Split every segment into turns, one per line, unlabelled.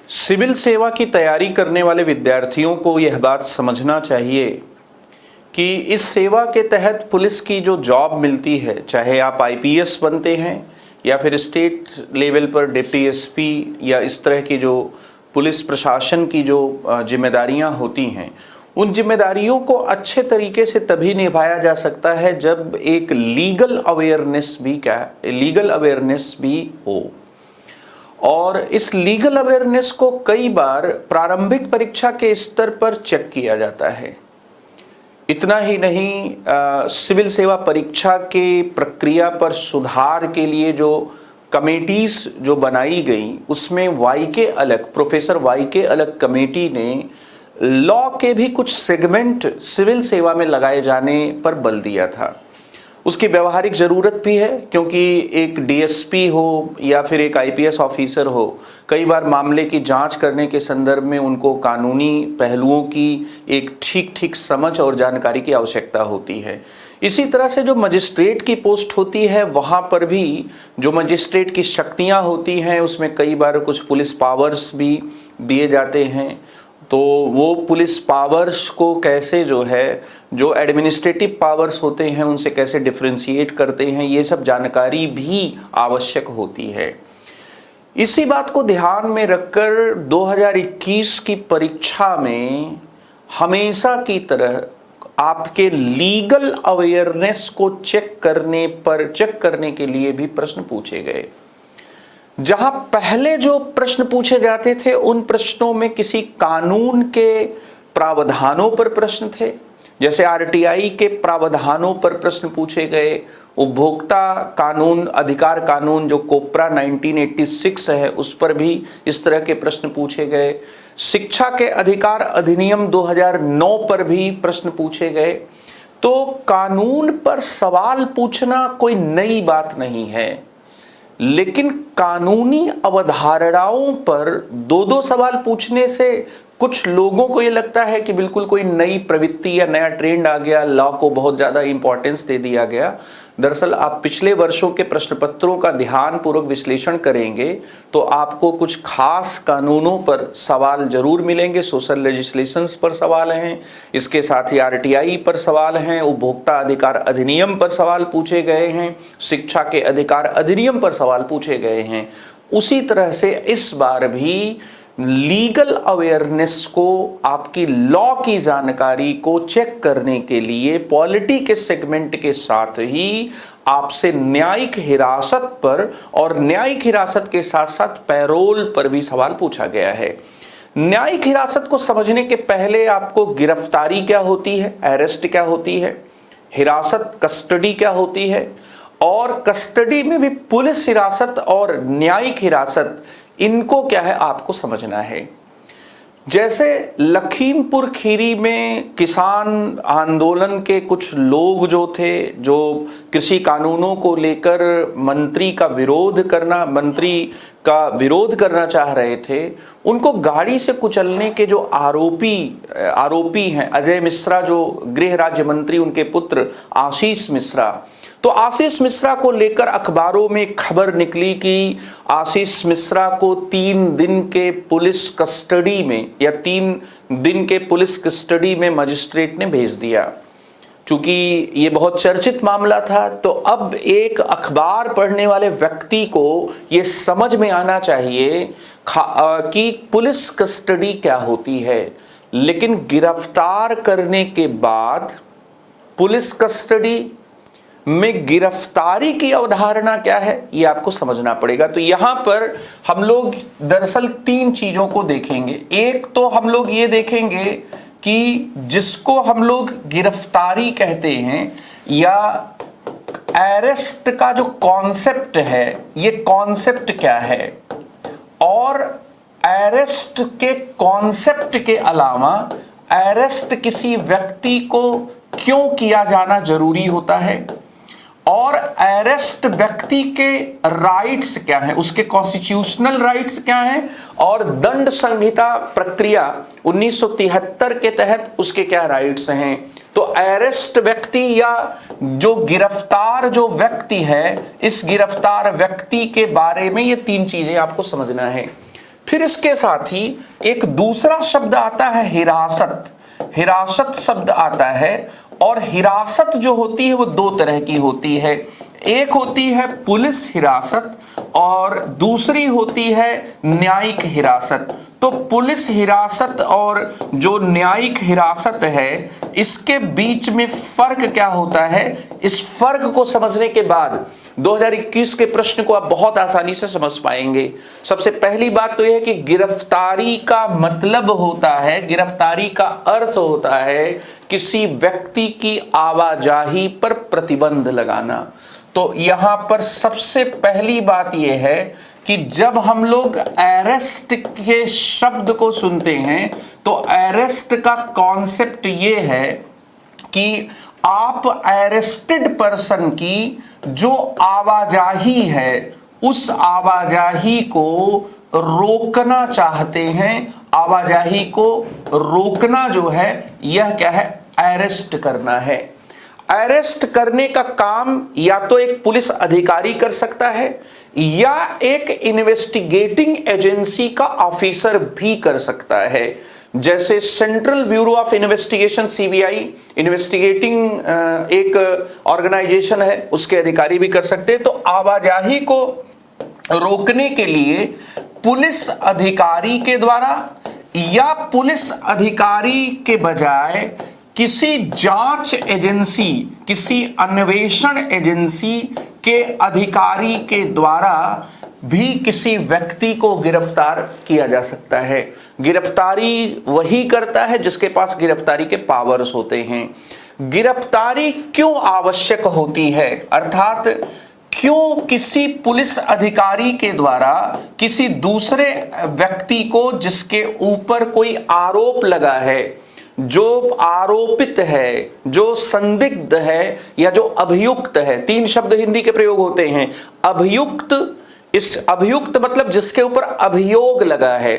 Civil सेवा की तैयारी करने वाले विद्यार्थियों को यह बात समझना चाहिए कि इस सेवा के तहत पुलिस की जो जॉब मिलती है, चाहे आप आईपीएस बनते हैं या फिर स्टेट लेवल पर डिप्टी एसपी या इस तरह की जो पुलिस प्रशासन की जो जिम्मेदारियां होती हैं, उन जिम्मेदारियों को अच्छे तरीके से तभी निभाया जा सकता है जब एक लीगल अवेयरनेस भी हो। और इस लीगल अवेयरनेस को कई बार प्रारंभिक परीक्षा के स्तर पर चेक किया जाता है। इतना ही नहीं, सिविल सेवा परीक्षा के प्रक्रिया पर सुधार के लिए जो कमेटीज जो बनाई गई, उसमें प्रोफेसर वाई के अलग कमेटी ने लॉ के भी कुछ सेगमेंट सिविल सेवा में लगाए जाने पर बल दिया था। उसकी व्यवहारिक ज़रूरत भी है, क्योंकि एक डीएसपी हो या फिर एक आईपीएस ऑफिसर हो, कई बार मामले की जांच करने के संदर्भ में उनको कानूनी पहलुओं की एक ठीक समझ और जानकारी की आवश्यकता होती है। इसी तरह से जो मजिस्ट्रेट की पोस्ट होती है, वहाँ पर भी जो मजिस्ट्रेट की शक्तियाँ होती हैं, उसमें कई बार कुछ पुलिस पावर्स भी दिए जाते हैं। तो वो पुलिस पावर्स को कैसे जो एडमिनिस्ट्रेटिव पावर्स होते हैं उनसे कैसे डिफरेंशिएट करते हैं, ये सब जानकारी भी आवश्यक होती है। इसी बात को ध्यान में रखकर 2021 की परीक्षा में हमेशा की तरह आपके लीगल अवेयरनेस को चेक करने के लिए भी प्रश्न पूछे गए। जहां पहले जो प्रश्न पूछे जाते थे, उन प्रश्नों में किसी कानून के प्रावधानों पर प्रश्न थे, जैसे आरटीआई के प्रावधानों पर प्रश्न पूछे गए, उपभोक्ता कानून, अधिकार कानून जो कोपरा 1986 है, उस पर भी इस तरह के प्रश्न पूछे गए, शिक्षा के अधिकार अधिनियम 2009 पर भी प्रश्न पूछे गए। तो कानून पर सवाल पूछना कोई नई बात नहीं है, लेकिन कानूनी अवधारणाओं पर दो सवाल पूछने से कुछ लोगों को ये लगता है कि बिल्कुल कोई नई प्रवृत्ति या नया ट्रेंड आ गया, लॉ को बहुत ज़्यादा इंपॉर्टेंस दे दिया गया। दरअसल आप पिछले वर्षों के प्रश्न पत्रों का ध्यानपूर्वक विश्लेषण करेंगे तो आपको कुछ खास कानूनों पर सवाल जरूर मिलेंगे। सोशल लेजिस्लेशंस पर सवाल हैं, इसके साथ ही आरटीआई पर सवाल हैं, उपभोक्ता अधिकार अधिनियम पर सवाल पूछे गए हैं, शिक्षा के अधिकार अधिनियम पर सवाल पूछे गए हैं। उसी तरह से इस बार भी लीगल अवेयरनेस को, आपकी लॉ की जानकारी को चेक करने के लिए पॉलिटी के सेगमेंट के साथ ही आपसे न्यायिक हिरासत पर और न्यायिक हिरासत के साथ साथ पैरोल पर भी सवाल पूछा गया है। न्यायिक हिरासत को समझने के पहले आपको गिरफ्तारी क्या होती है, अरेस्ट क्या होती है, हिरासत कस्टडी क्या होती है, और कस्टडी में भी पुलिस हिरासत और न्यायिक हिरासत, इनको क्या है आपको समझना है। जैसे लखीमपुर खीरी में किसान आंदोलन के कुछ लोग जो थे, जो कृषि कानूनों को लेकर मंत्री का विरोध करना चाह रहे थे, उनको गाड़ी से कुचलने के जो आरोपी हैं अजय मिश्रा, जो गृह राज्य मंत्री, उनके पुत्र आशीष मिश्रा, तो आशीष मिश्रा को लेकर अखबारों में खबर निकली कि आशीष मिश्रा को 3 दिन के पुलिस कस्टडी में या 3 दिन के पुलिस कस्टडी में मजिस्ट्रेट ने भेज दिया। चूंकि ये बहुत चर्चित मामला था, तो अब एक अखबार पढ़ने वाले व्यक्ति को ये समझ में आना चाहिए कि पुलिस कस्टडी क्या होती है। लेकिन गिरफ्तार करने के बाद पुलिस कस्टडी में गिरफ्तारी की अवधारणा क्या है, ये आपको समझना पड़ेगा। तो यहां पर हम लोग दरअसल 3 चीजों को देखेंगे। एक तो हम लोग ये देखेंगे कि जिसको हम लोग गिरफ्तारी कहते हैं या अरेस्ट का जो कॉन्सेप्ट है, ये कॉन्सेप्ट क्या है, और अरेस्ट के कॉन्सेप्ट के अलावा अरेस्ट किसी व्यक्ति को क्यों किया जाना जरूरी होता है, और अरेस्ट व्यक्ति के राइट्स क्या हैं, उसके कॉन्स्टिट्यूशनल राइट्स क्या हैं, और दंड संहिता प्रक्रिया 1973 के तहत उसके क्या राइट्स हैं। तो अरेस्ट व्यक्ति या जो गिरफ्तार जो व्यक्ति है, इस गिरफ्तार व्यक्ति के बारे में ये 3 चीजें आपको समझना है। फिर इसके साथ ही एक दूसरा शब्द आता है हिरासत। हिरासत शब्द आता है, और हिरासत जो होती है वो दो तरह की होती है। एक होती है पुलिस हिरासत और दूसरी होती है न्यायिक हिरासत। तो पुलिस हिरासत और जो न्यायिक हिरासत है, इसके बीच में फर्क क्या होता है, इस फर्क को समझने के बाद 2021 के प्रश्न को आप बहुत आसानी से समझ पाएंगे। सबसे पहली बात तो यह है कि गिरफ्तारी का मतलब होता है, गिरफ्तारी का अर्थ होता है किसी व्यक्ति की आवाजाही पर प्रतिबंध लगाना। तो यहां पर सबसे पहली बात यह है कि जब हम लोग अरेस्ट के शब्द को सुनते हैं तो अरेस्ट का कॉन्सेप्ट ये है कि आप अरेस्टेड पर्सन की जो आवाजाही है उस आवाजाही को रोकना चाहते हैं। आवाजाही को रोकना जो है यह क्या है, अरेस्ट करना है। अरेस्ट करने का काम या तो एक पुलिस अधिकारी कर सकता है या एक इन्वेस्टिगेटिंग एजेंसी का ऑफिसर भी कर सकता है। जैसे central bureau of investigation CBI investigating एक ऑर्गेनाइजेशन है, उसके अधिकारी भी कर सकते हैं। तो आवाजाही को रोकने के लिए पुलिस अधिकारी के द्वारा या पुलिस अधिकारी के बजाय किसी जांच एजेंसी, किसी अन्वेषण एजेंसी के अधिकारी के द्वारा भी किसी व्यक्ति को गिरफ्तार किया जा सकता है। गिरफ्तारी वही करता है जिसके पास गिरफ्तारी के पावर्स होते हैं। गिरफ्तारी क्यों आवश्यक होती है, अर्थात क्यों किसी पुलिस अधिकारी के द्वारा किसी दूसरे व्यक्ति को जिसके ऊपर कोई आरोप लगा है, जो आरोपित है, जो संदिग्ध है या जो अभियुक्त है, तीन शब्द हिंदी के प्रयोग होते हैं। अभियुक्त, इस अभियुक्त मतलब जिसके ऊपर अभियोग लगा है,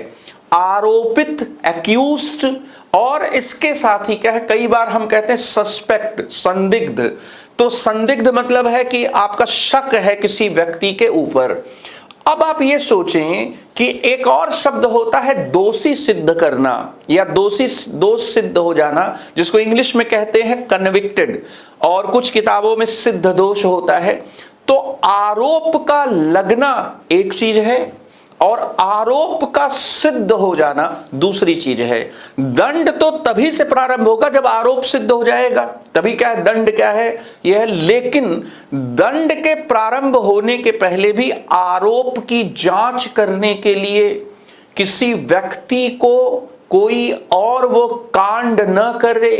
आरोपित एक्यूज्ड, और इसके साथ ही क्या है, कई बार हम कहते हैं सस्पेक्ट, संदिग्ध। तो संदिग्ध मतलब है कि आपका शक है किसी व्यक्ति के ऊपर। अब आप ये सोचें कि एक और शब्द होता है दोषी सिद्ध करना या दोष सिद्ध हो जाना, जिसको इंग्लिश में कहते हैं कन्विक्टेड, और कुछ किताबों में सिद्ध दोष होता है। तो आरोप का लगना एक चीज है और आरोप का सिद्ध हो जाना दूसरी चीज है। दंड तो तभी से प्रारंभ होगा जब आरोप सिद्ध हो जाएगा, तभी क्या है, दंड क्या है यह है। लेकिन दंड के प्रारंभ होने के पहले भी आरोप की जांच करने के लिए किसी व्यक्ति को कोई और वो कांड न करे,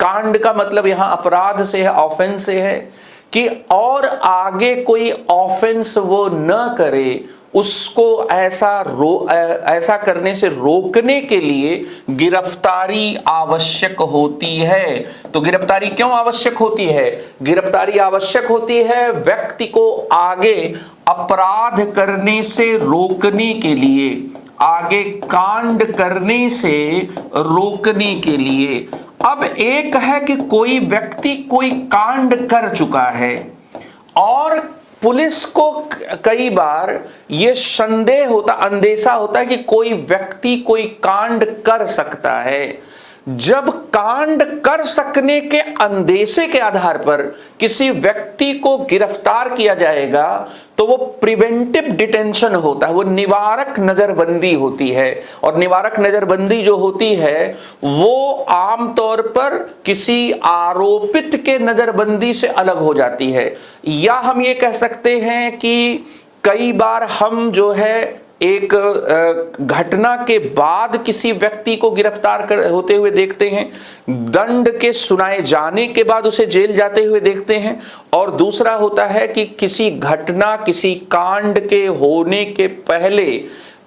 कांड का मतलब यहां अपराध से है, ऑफेंस से है, कि और आगे कोई ऑफेंस वो न करे, उसको ऐसा करने से रोकने के लिए गिरफ्तारी आवश्यक होती है। तो गिरफ्तारी क्यों आवश्यक होती है? गिरफ्तारी आवश्यक होती है व्यक्ति को आगे अपराध करने से रोकने के लिए, आगे कांड करने से रोकने के लिए। अब एक है कि कोई व्यक्ति कोई कांड कर चुका है और पुलिस को कई बार यह संदेह होता, अंदेशा होता है कि कोई व्यक्ति कोई कांड कर सकता है। जब कांड कर सकने के अंदेशे के आधार पर किसी व्यक्ति को गिरफ्तार किया जाएगा तो वो प्रिवेंटिव डिटेंशन होता है, वो निवारक नजरबंदी होती है। और निवारक नजरबंदी जो होती है वो आमतौर पर किसी आरोपित के नजरबंदी से अलग हो जाती है। या हम ये कह सकते हैं कि कई बार हम जो है एक घटना के बाद किसी व्यक्ति को गिरफ्तार होते हुए देखते हैं, दंड के सुनाए जाने के बाद उसे जेल जाते हुए देखते हैं। और दूसरा होता है कि किसी घटना, किसी कांड के होने के पहले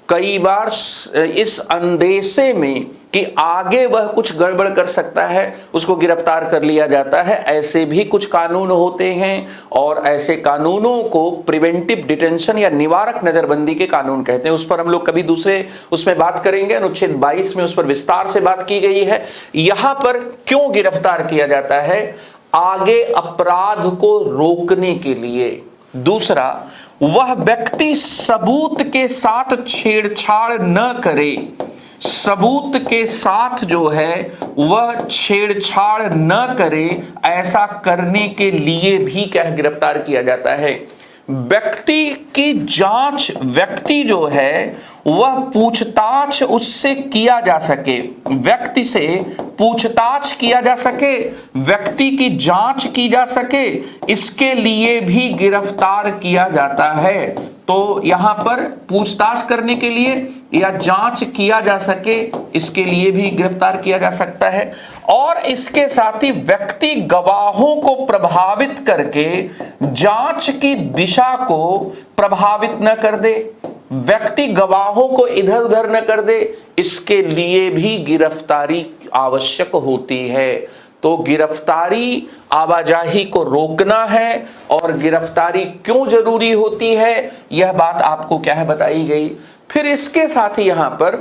कई बार इस अंदेशे में कि आगे वह कुछ गड़बड़ कर सकता है उसको गिरफ्तार कर लिया जाता है। ऐसे भी कुछ कानून होते हैं और ऐसे कानूनों को प्रिवेंटिव डिटेंशन या निवारक नजरबंदी के कानून कहते हैं। उस पर हम लोग कभी दूसरे उसमें बात करेंगे, अनुच्छेद 22 में उस पर विस्तार से बात की गई है। यहां पर क्यों गिरफ्तार किया जाता है? आगे अपराध को रोकने के लिए। दूसरा, वह व्यक्ति सबूत के साथ छेड़छाड़ न करे, सबूत के साथ जो है वह छेड़छाड़ न करे, ऐसा करने के लिए भी क्या है, गिरफ्तार किया जाता है। व्यक्ति की जांच, व्यक्ति जो है वह पूछताछ उससे किया जा सके, व्यक्ति से पूछताछ किया जा सके, व्यक्ति की जांच की जा सके, इसके लिए भी गिरफ्तार किया जाता है। तो यहां पर पूछताछ करने के लिए या जांच किया जा सके, इसके लिए भी गिरफ्तार किया जा सकता है। और इसके साथ ही व्यक्ति गवाहों को प्रभावित करके जांच की दिशा को प्रभावित न कर दे, व्यक्ति गवाहों को इधर उधर न कर दे, इसके लिए भी गिरफ्तारी आवश्यक होती है। तो गिरफ्तारी आवाजाही को रोकना है, और गिरफ्तारी क्यों जरूरी होती है यह बात आपको क्या है बताई गई। फिर इसके साथ ही यहां पर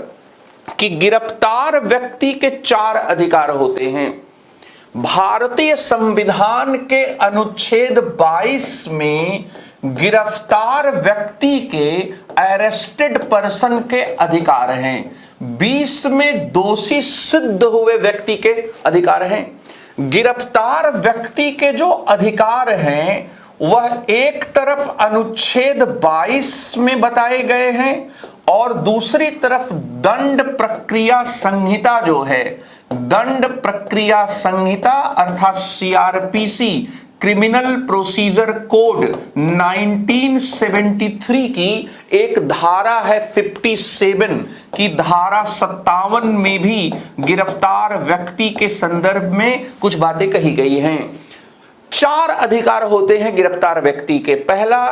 कि गिरफ्तार व्यक्ति के 4 अधिकार होते हैं। भारतीय संविधान के अनुच्छेद 22 में गिरफ्तार व्यक्ति के, अरेस्टेड पर्सन के अधिकार हैं। 20 में दोषी सिद्ध हुए व्यक्ति के अधिकार हैं। गिरफ्तार व्यक्ति के जो अधिकार हैं वह एक तरफ अनुच्छेद 22 में बताए गए हैं, और दूसरी तरफ दंड प्रक्रिया संहिता जो है, दंड प्रक्रिया संहिता अर्थात सीआरपीसी, क्रिमिनल प्रोसीजर कोड 1973 की एक धारा है 57 की धारा 57 में भी गिरफ्तार व्यक्ति के संदर्भ में कुछ बातें कही गई हैं। 4 अधिकार होते हैं गिरफ्तार व्यक्ति के। पहला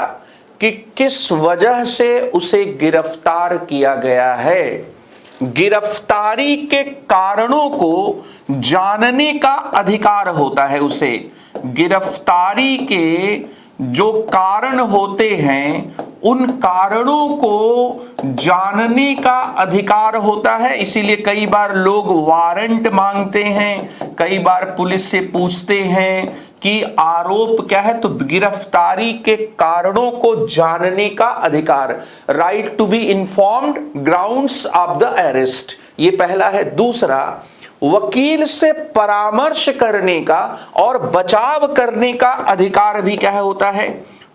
कि किस वजह से उसे गिरफ्तार किया गया है, गिरफ्तारी के कारणों को जानने का अधिकार होता है उसे। गिरफ्तारी के जो कारण होते हैं उन कारणों को जानने का अधिकार होता है। इसीलिए कई बार लोग वारंट मांगते हैं, कई बार पुलिस से पूछते हैं कि आरोप क्या है, तो गिरफ्तारी के कारणों को जानने का अधिकार, right to be informed grounds of the arrest, ये पहला है। दूसरा, वकील से परामर्श करने का और बचाव करने का अधिकार भी क्या होता है,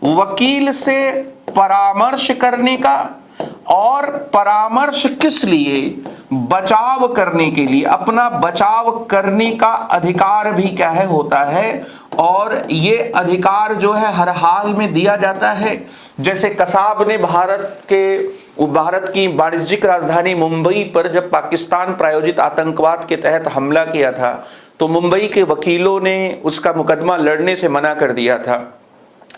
वकील से परामर्श करने का, और परामर्श किस लिए, बचाव करने के लिए, अपना बचाव करने का अधिकार भी क्या है होता है। और ये अधिकार जो है हर हाल में दिया जाता है। जैसे कसाब ने भारत की वाणिज्यिक राजधानी मुंबई पर जब पाकिस्तान प्रायोजित आतंकवाद के तहत हमला किया था, तो मुंबई के वकीलों ने उसका मुकदमा लड़ने से मना कर दिया था।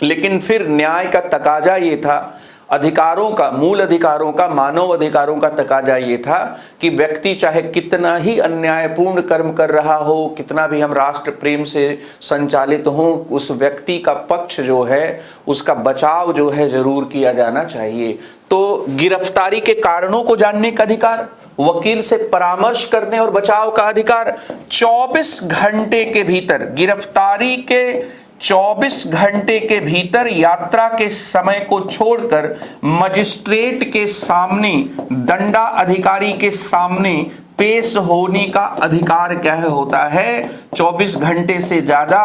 लेकिन फिर न्याय का तकाजा ये था, अधिकारों का, मूल अधिकारों का, मानव अधिकारों का तकाजा ये था कि व्यक्ति चाहे कितना ही अन्यायपूर्ण कर्म कर रहा हो, कितना भी हम राष्ट्र प्रेम से संचालित हो, उस व्यक्ति का पक्ष जो है, उसका बचाव जो है जरूर किया जाना चाहिए। तो गिरफ्तारी के कारणों को जानने का अधिकार, वकील से परामर्श करने और बचाव का अधिकार, 24 घंटे के भीतर, गिरफ्तारी के 24 घंटे के भीतर यात्रा के समय को छोड़कर मजिस्ट्रेट के सामने, दंडा अधिकारी के सामने पेश होने का अधिकार क्या है होता है। 24 घंटे से ज्यादा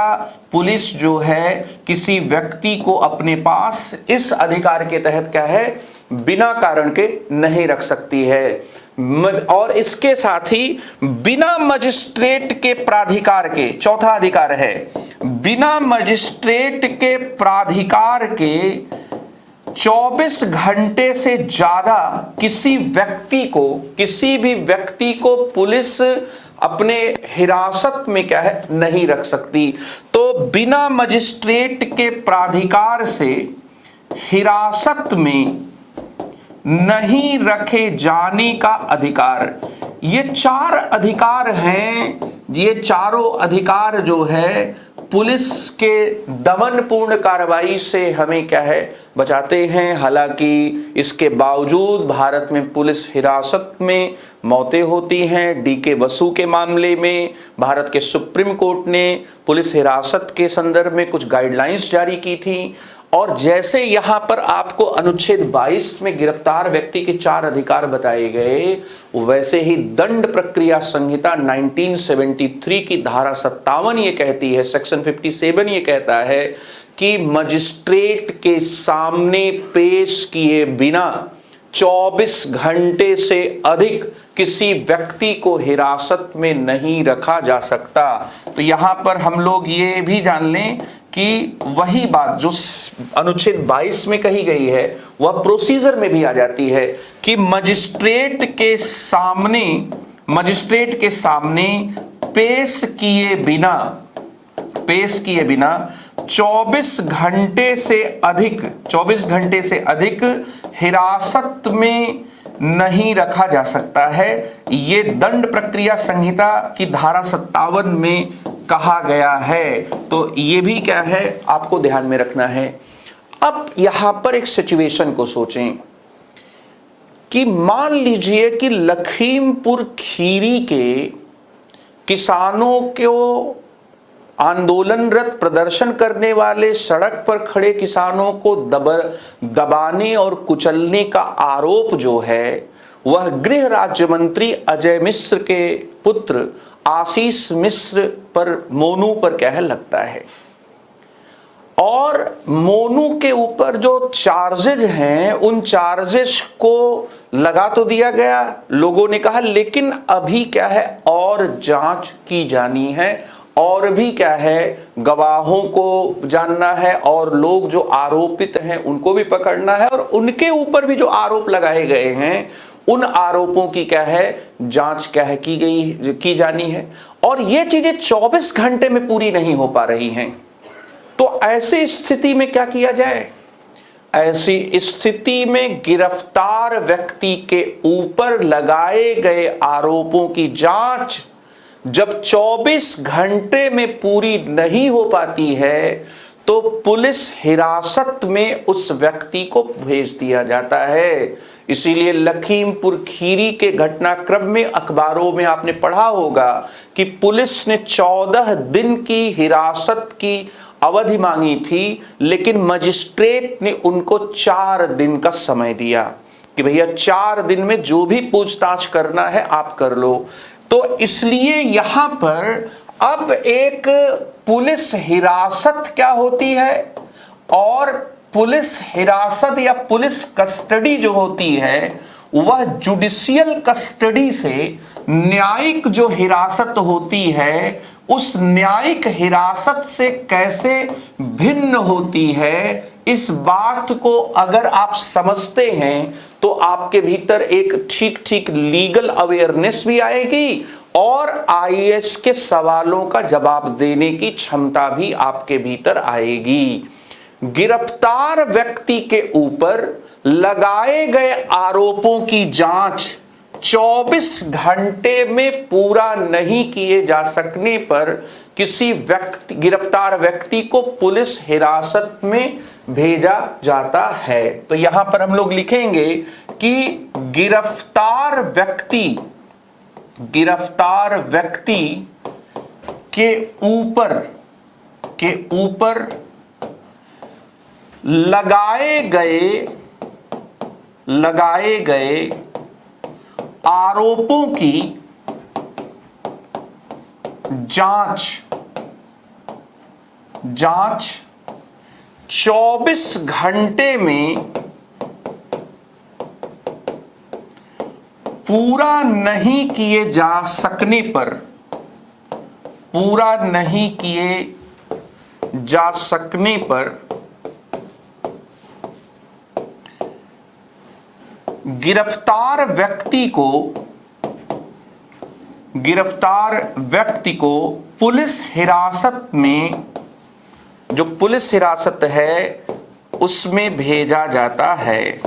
पुलिस जो है किसी व्यक्ति को अपने पास इस अधिकार के तहत क्या है, बिना कारण के नहीं रख सकती है। और इसके साथ ही बिना मजिस्ट्रेट के प्राधिकार के, चौथा अधिकार है, बिना मजिस्ट्रेट के प्राधिकार के 24 घंटे से ज्यादा किसी भी व्यक्ति को पुलिस अपने हिरासत में क्या है नहीं रख सकती। तो बिना मजिस्ट्रेट के प्राधिकार से हिरासत में नहीं रखे जाने का अधिकार, ये 4 अधिकार हैं। ये चारों अधिकार जो है पुलिस के दमनपूर्ण कार्रवाई से हमें क्या है बचाते हैं। हालांकि इसके बावजूद भारत में पुलिस हिरासत में मौतें होती हैं। डीके वसु के मामले में भारत के सुप्रीम कोर्ट ने पुलिस हिरासत के संदर्भ में कुछ गाइडलाइंस जारी की थी, और जैसे यहां पर आपको अनुच्छेद 22 में गिरफ्तार व्यक्ति के 4 अधिकार बताए गए, वैसे ही दंड प्रक्रिया संहिता 1973 की धारा 57 ये कहती है, सेक्शन 57 ये कहता है कि मजिस्ट्रेट के सामने पेश किए बिना 24 घंटे से अधिक किसी व्यक्ति को हिरासत में नहीं रखा जा सकता। तो यहां पर हम लोग ये भी जान लें कि वही बात जो अनुच्छेद 22 में कही गई है वह प्रोसीजर में भी आ जाती है कि मजिस्ट्रेट के सामने पेश किए बिना 24 घंटे से अधिक हिरासत में नहीं रखा जा सकता है। ये दंड प्रक्रिया संहिता की धारा 57 में कहा गया है। तो ये भी क्या है आपको ध्यान में रखना है। अब यहां पर एक सिचुएशन को सोचें कि मान लीजिए कि लखीमपुर खीरी के किसानों को आंदोलनरत प्रदर्शन करने वाले सड़क पर खड़े किसानों को दबाने और कुचलने का आरोप जो है वह गृह राज्य मंत्री अजय मिश्र के पुत्र आशीष मिश्र पर, मोनू पर क्या है लगता है। और मोनू के ऊपर जो चार्जेज हैं उन चार्जेस को लगा तो दिया गया, लोगों ने कहा, लेकिन अभी क्या है और जांच की जानी है और भी क्या है गवाहों को जानना है और लोग जो आरोपित हैं उनको भी पकड़ना है और उनके ऊपर भी जो आरोप लगाए गए हैं उन आरोपों की क्या है जांच क्या है की जानी है। और ये चीजें 24 घंटे में पूरी नहीं हो पा रही हैं। तो ऐसी स्थिति में क्या किया जाए? ऐसी स्थिति में गिरफ्तार व्यक्ति के ऊपर लगाए गए आरोपों की जांच जब 24 घंटे में पूरी नहीं हो पाती है तो पुलिस हिरासत में उस व्यक्ति को भेज दिया जाता है। इसीलिए लखीमपुर खीरी के घटनाक्रम में अखबारों में आपने पढ़ा होगा कि पुलिस ने 14 दिन की हिरासत की अवधि मांगी थी, लेकिन मजिस्ट्रेट ने उनको 4 दिन का समय दिया कि भैया 4 दिन में जो भी पूछताछ करना है आप कर लो। तो इसलिए यहां पर अब एक पुलिस हिरासत क्या होती है और पुलिस हिरासत या पुलिस कस्टडी जो होती है वह जुडिशियल कस्टडी से न्यायिक जो हिरासत होती है उस न्यायिक हिरासत से कैसे भिन्न होती है, इस बात को अगर आप समझते हैं तो आपके भीतर एक ठीक लीगल अवेयरनेस भी आएगी और आईएएस के सवालों का जवाब देने की क्षमता भी आपके भीतर आएगी। गिरफ्तार व्यक्ति के ऊपर लगाए गए आरोपों की जांच 24 घंटे में पूरा नहीं किए जा सकने पर किसी गिरफ्तार व्यक्ति को पुलिस हिरासत में भेजा जाता है। तो यहां पर हम लोग लिखेंगे कि गिरफ्तार व्यक्ति के ऊपर लगाए गए आरोपों की जांच 24 घंटे में पूरा नहीं किए जा सकने पर गिरफ्तार व्यक्ति को पुलिस हिरासत में, जो पुलिस हिरासत है उसमें भेजा जाता है।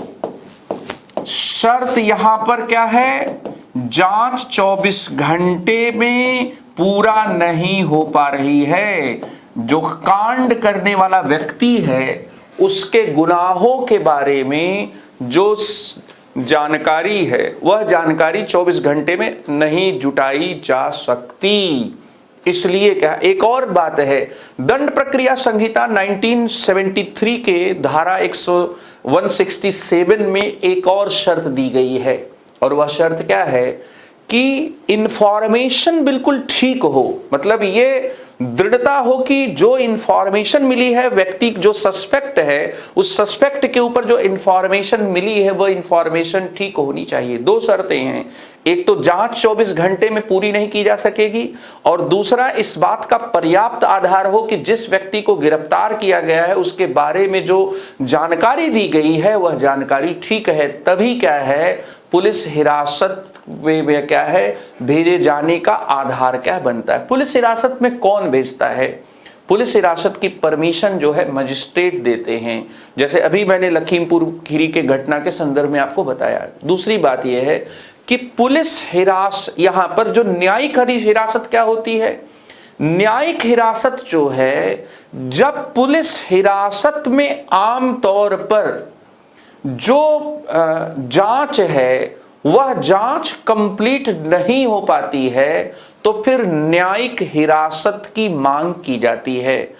शर्त यहां पर क्या है? जांच 24 घंटे में पूरा नहीं हो पा रही है। जो कांड करने वाला व्यक्ति है उसके गुनाहों के बारे में जो जानकारी है वह जानकारी 24 घंटे में नहीं जुटाई जा सकती। इसलिए क्या, एक और बात है, दंड प्रक्रिया संहिता 1973 के धारा 167 में एक और शर्त दी गई है, और वह शर्त क्या है कि इंफॉर्मेशन बिल्कुल ठीक हो, मतलब ये दृढ़ता हो कि जो इंफॉर्मेशन मिली है, व्यक्ति जो सस्पेक्ट है, उस सस्पेक्ट के ऊपर जो इंफॉर्मेशन मिली है वह इंफॉर्मेशन ठीक होनी चाहिए। दो शर्तें हैं, एक तो जांच 24 घंटे में पूरी नहीं की जा सकेगी, और दूसरा इस बात का पर्याप्त आधार हो कि जिस व्यक्ति को गिरफ्तार किया गया है उसके बारे में जो जानकारी दी गई है वह जानकारी ठीक है, तभी क्या है पुलिस हिरासत में क्या है भेजे जाने का आधार क्या बनता है। पुलिस हिरासत में कौन भेजता है? पुलिस हिरासत की परमिशन जो है मजिस्ट्रेट देते हैं, जैसे अभी मैंने लखीमपुर खीरी के घटना के संदर्भ में आपको बताया। दूसरी बात यह है कि पुलिस यहां पर जो न्यायिक हिरासत क्या होती है, न्यायिक हिरासत जो है, जब पुलिस हिरासत में आम तौर पर जो जांच है वह जांच कंप्लीट नहीं हो पाती है, तो फिर न्यायिक हिरासत की मांग की जाती है।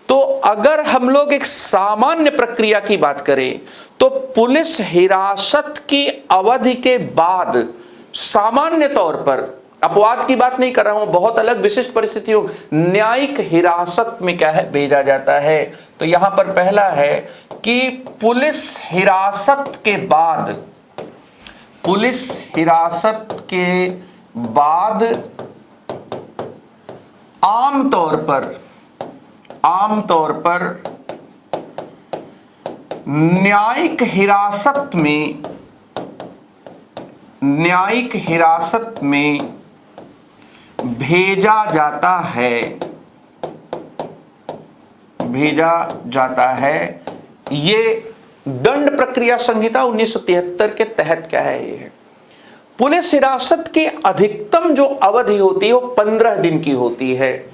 तो अगर हम लोग एक सामान्य प्रक्रिया की बात करें तो पुलिस हिरासत की अवधि के बाद सामान्य तौर पर, अपवाद की बात नहीं कर रहा हूं, बहुत अलग विशिष्ट परिस्थितियों, न्यायिक हिरासत में क्या है भेजा जाता है। तो यहां पर पहला है कि पुलिस हिरासत के बाद, पुलिस हिरासत के बाद आमतौर पर न्यायिक हिरासत में भेजा जाता है। ये दंड प्रक्रिया संहिता 1973 के तहत क्या है, ये है पुलिस हिरासत की अधिकतम जो अवधि होती है वो 15 दिन की होती है,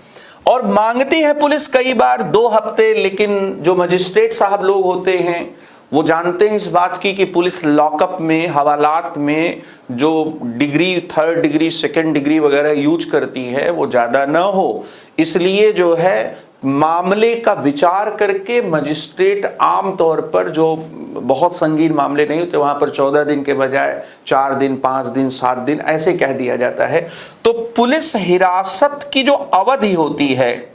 और मांगती है पुलिस कई बार 2 हफ्ते, लेकिन जो मजिस्ट्रेट साहब लोग होते हैं वो जानते हैं इस बात की कि पुलिस लॉकअप में, हवालात में जो degree, 3rd degree, 2nd degree वगैरह यूज करती है वो ज़्यादा ना हो, इसलिए जो है मामले का विचार करके मजिस्ट्रेट आमतौर पर, जो बहुत संगीन मामले नहीं होते वहां पर 14 दिन के बजाय 4 दिन, 5 दिन, 7 दिन ऐसे कह दिया जाता है। तो पुलिस हिरासत की जो अवधि होती है,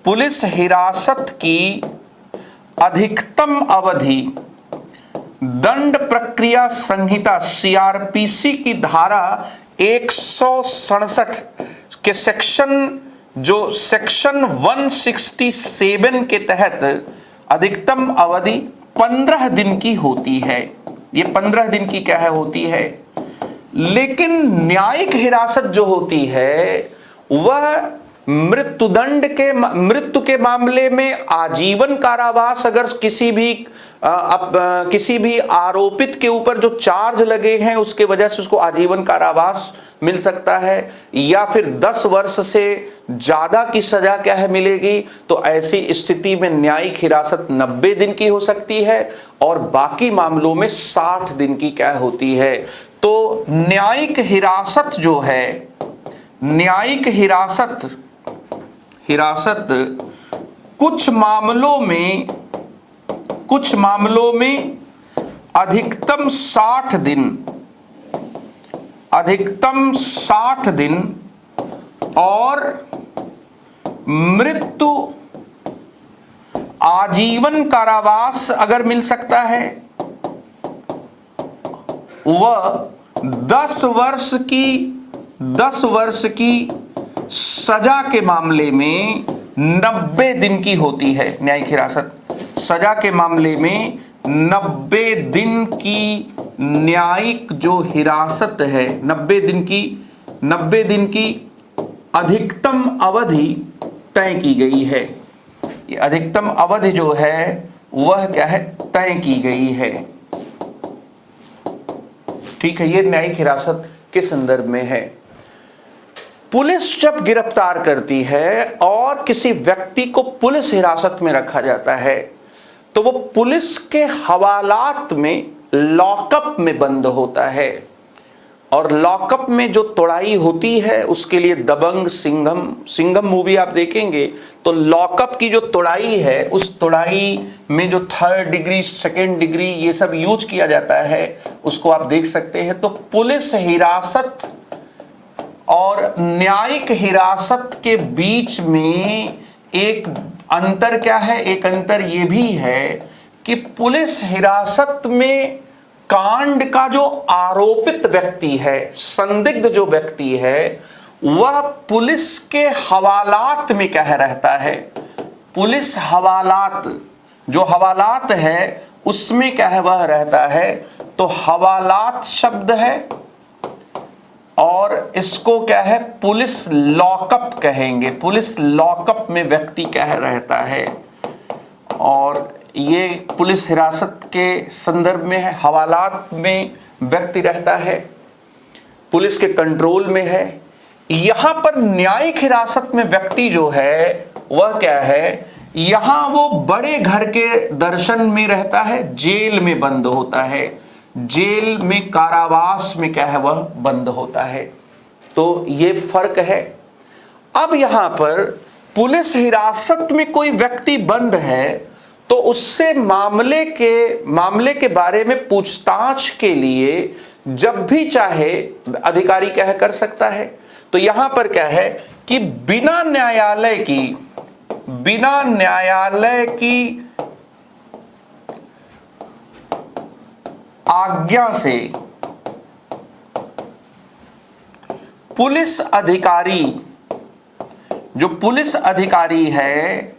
पुलिस हिरासत की अधिकतम अवधि दंड प्रक्रिया संहिता CRPC की धारा 167 के सेक्शन 167 के तहत अधिकतम अवधि 15 दिन की होती है। ये 15 दिन की क्या है होती है, लेकिन न्यायिक हिरासत जो होती है वह मृत्यु के मामले में आजीवन कारावास, अगर किसी भी आरोपित के ऊपर जो चार्ज लगे हैं उसके वजह से उसको आजीवन कारावास मिल सकता है, या फिर 10 वर्ष से ज्यादा की सजा क्या है मिलेगी। तो ऐसी स्थिति में न्यायिक हिरासत 90 दिन की हो सकती है, और बाकी मामलों में 60 दिन की क्या होती है। तो न्यायिक हिरासत जो है, न्यायिक हिरासत कुछ मामलों में अधिकतम 60 दिन और मृत्यु आजीवन कारावास अगर मिल सकता है, वह 10 वर्ष की सजा के मामले में 90 दिन की होती है। न्यायिक हिरासत सजा के मामले में 90 दिन की न्यायिक जो हिरासत है, 90 दिन की अधिकतम अवधि तय की गई है। ये अधिकतम अवधि जो है वह क्या है तय की गई है। ठीक है, ये न्यायिक हिरासत के संदर्भ में है। पुलिस जब गिरफ्तार करती है और किसी व्यक्ति को पुलिस हिरासत में रखा जाता है तो वो पुलिस के हवालात में, लॉकअप में बंद होता है। और लॉकअप में जो तोड़ाई होती है उसके लिए दबंग, सिंघम मूवी आप देखेंगे तो लॉकअप की जो तोड़ाई है उस तोड़ाई में जो 3rd डिग्री 2nd डिग्री ये सब यूज किया जाता है उसको आप देख सकते हैं। तो पुलिस हिरासत और न्यायिक हिरासत के बीच में एक अंतर क्या है? एक अंतर ये भी है कि पुलिस हिरासत में कांड का जो आरोपित व्यक्ति है, संदिग्ध जो व्यक्ति है, वह पुलिस के हवालात में क्या है रहता है। पुलिस हवालात, जो हवालात है उसमें क्या है वह रहता है। तो हवालात शब्द है और इसको क्या है पुलिस लॉकअप कहेंगे। पुलिस लॉकअप में व्यक्ति क्या है रहता है और ये पुलिस हिरासत के संदर्भ में है। हवालात में व्यक्ति रहता है, पुलिस के कंट्रोल में है। यहां पर न्यायिक हिरासत में व्यक्ति जो है वह क्या है, यहां वो बड़े घर के दर्शन में रहता है, जेल में बंद होता है, जेल में कारावास में क्या है वह बंद होता है। तो ये फर्क है। अब यहां पर पुलिस हिरासत में कोई व्यक्ति बंद है तो उससे मामले के बारे में पूछताछ के लिए जब भी चाहे अधिकारी क्या है कर सकता है। तो यहां पर क्या है कि बिना न्यायालय की आज्ञा से पुलिस अधिकारी, जो पुलिस अधिकारी है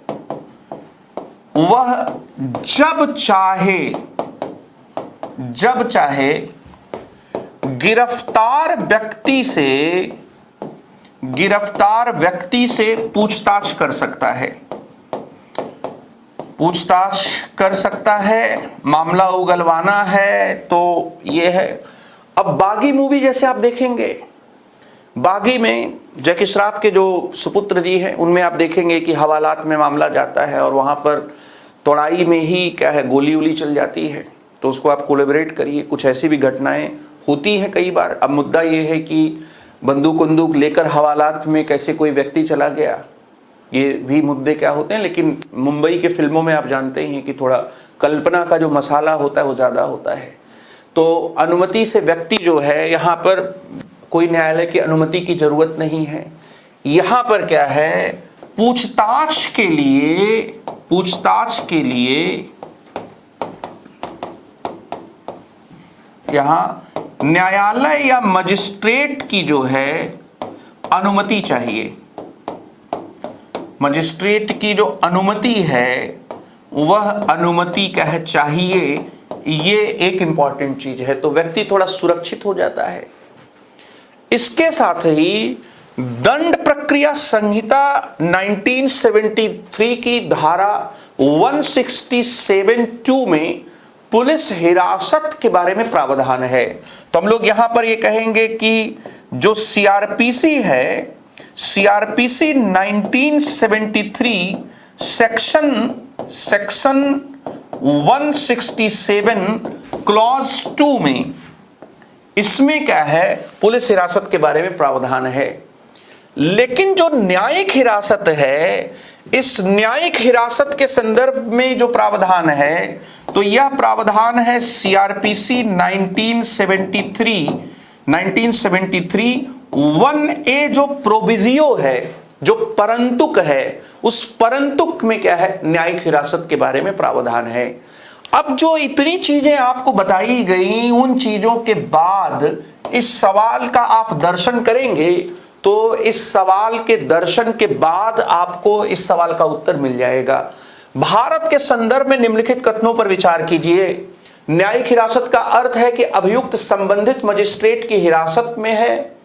वह जब चाहे गिरफ्तार व्यक्ति से पूछताछ कर सकता है, मामला उगलवाना है। तो ये है। अब बागी मूवी जैसे आप देखेंगे, बागी में जैकी श्रॉफ के जो सुपुत्र जी हैं उनमें आप देखेंगे कि हवालात में मामला जाता है और वहां पर तोड़ाई में ही क्या है गोली उली चल जाती है। तो उसको आप कोलैबोरेट करिए। कुछ ऐसी भी घटनाएं होती हैं कई बार। अब मुद्दा ये है कि बंदूक लेकर हवालात में कैसे कोई व्यक्ति चला गया, ये भी मुद्दे क्या होते हैं। लेकिन मुंबई के फिल्मों में आप जानते हैं कि थोड़ा कल्पना का जो मसाला होता है वो ज़्यादा होता है। तो अनुमति से व्यक्ति जो है, यहाँ पर कोई न्यायालय की अनुमति की जरूरत नहीं है। यहाँ पर क्या है पूछताछ के लिए यहाँ न्यायालय या मजिस्ट्रेट की जो है अनुमति चाहिए। मजिस्ट्रेट की जो अनुमति है वह अनुमति क्या है चाहिए। ये एक इंपॉर्टेंट चीज है। तो व्यक्ति थोड़ा सुरक्षित हो जाता है। इसके साथ ही दंड प्रक्रिया संहिता 1973 की धारा 167(2) में पुलिस हिरासत के बारे में प्रावधान है। तो हम लोग यहां पर ये कहेंगे कि जो सीआरपीसी है, सीआरपीसी 1973 सेक्शन 167 क्लॉज 2 में, इसमें क्या है पुलिस हिरासत के बारे में प्रावधान है। लेकिन जो न्यायिक हिरासत है, इस न्यायिक हिरासत के संदर्भ में जो प्रावधान है तो यह प्रावधान है सीआरपीसी 1973 1A जो प्रोविजियो है, जो परंतुक है, उस परंतुक में क्या है न्यायिक हिरासत के बारे में प्रावधान है। अब जो इतनी चीजें आपको बताई गई, उन चीजों के बाद इस सवाल का आप दर्शन करेंगे तो इस सवाल के दर्शन के बाद आपको इस सवाल का उत्तर मिल जाएगा। भारत के संदर्भ में निम्नलिखित कथनों पर विचार कीजिए। न्यायिक हिरासत का अर्थ है कि अभियुक्त संबंधित मजिस्ट्रेट की हिरासत में है।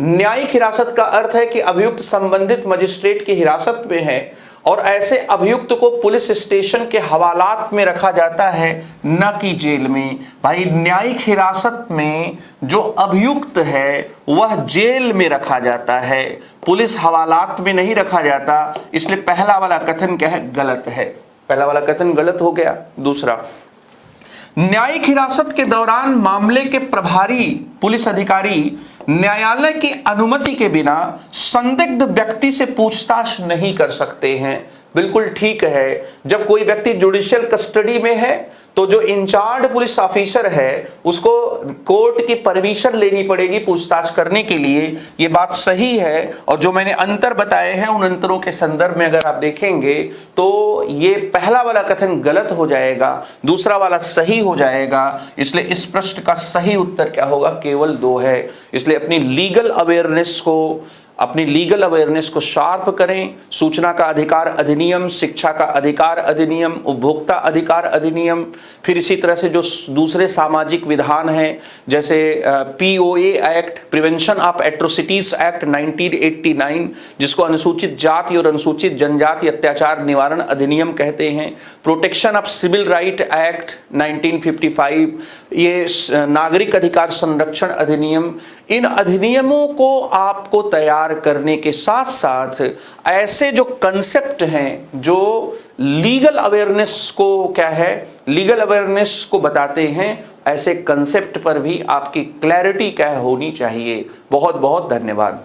न्यायिक हिरासत का अर्थ है कि अभियुक्त संबंधित मजिस्ट्रेट की हिरासत में है और ऐसे अभियुक्त को पुलिस स्टेशन के हवालात में रखा जाता है, न कि जेल में। भाई न्यायिक हिरासत में जो अभियुक्त है वह जेल में रखा जाता है, पुलिस हवालात में नहीं रखा जाता। इसलिए पहला वाला कथन क्या है गलत है, पहला वाला कथन गलत हो गया। दूसरा, न्यायिक हिरासत के दौरान मामले के प्रभारी पुलिस अधिकारी न्यायालय की अनुमति के बिना संदिग्ध व्यक्ति से पूछताछ नहीं कर सकते हैं। बिल्कुल ठीक है, जब कोई व्यक्ति जुडिशियल कस्टडी में है तो जो इंचार्ज पुलिस ऑफिसर है उसको कोर्ट की परमिशन लेनी पड़ेगी पूछताछ करने के लिए। ये बात सही है, और जो मैंने अंतर बताए हैं उन अंतरों के संदर्भ में अगर आप देखेंगे तो ये पहला वाला कथन गलत हो जाएगा, दूसरा वाला सही हो जाएगा। इसलिए इस प्रश्न का सही उत्तर क्या होगा, केवल 2 है। इसलिए अपनी लीगल अवेयरनेस को शार्प करें। सूचना का अधिकार अधिनियम, शिक्षा का अधिकार अधिनियम, उपभोक्ता अधिकार अधिनियम, फिर इसी तरह से जो दूसरे सामाजिक विधान हैं जैसे POA act, prevention of atrocities act 1989, जिसको अनुसूचित जाति और अनुसूचित जनजाति अत्याचार निवारण अधिनियम कहते हैं, protection of civil right act 1955, ये नागरिक अधिकार संरक्षण अधिनियम। इन अधिनियमों को आपको तैयार करने के साथ साथ ऐसे जो कंसेप्ट हैं जो लीगल अवेयरनेस को क्या है, लीगल अवेयरनेस को बताते हैं, ऐसे कंसेप्ट पर भी आपकी क्लैरिटी क्या होनी चाहिए। बहुत बहुत धन्यवाद।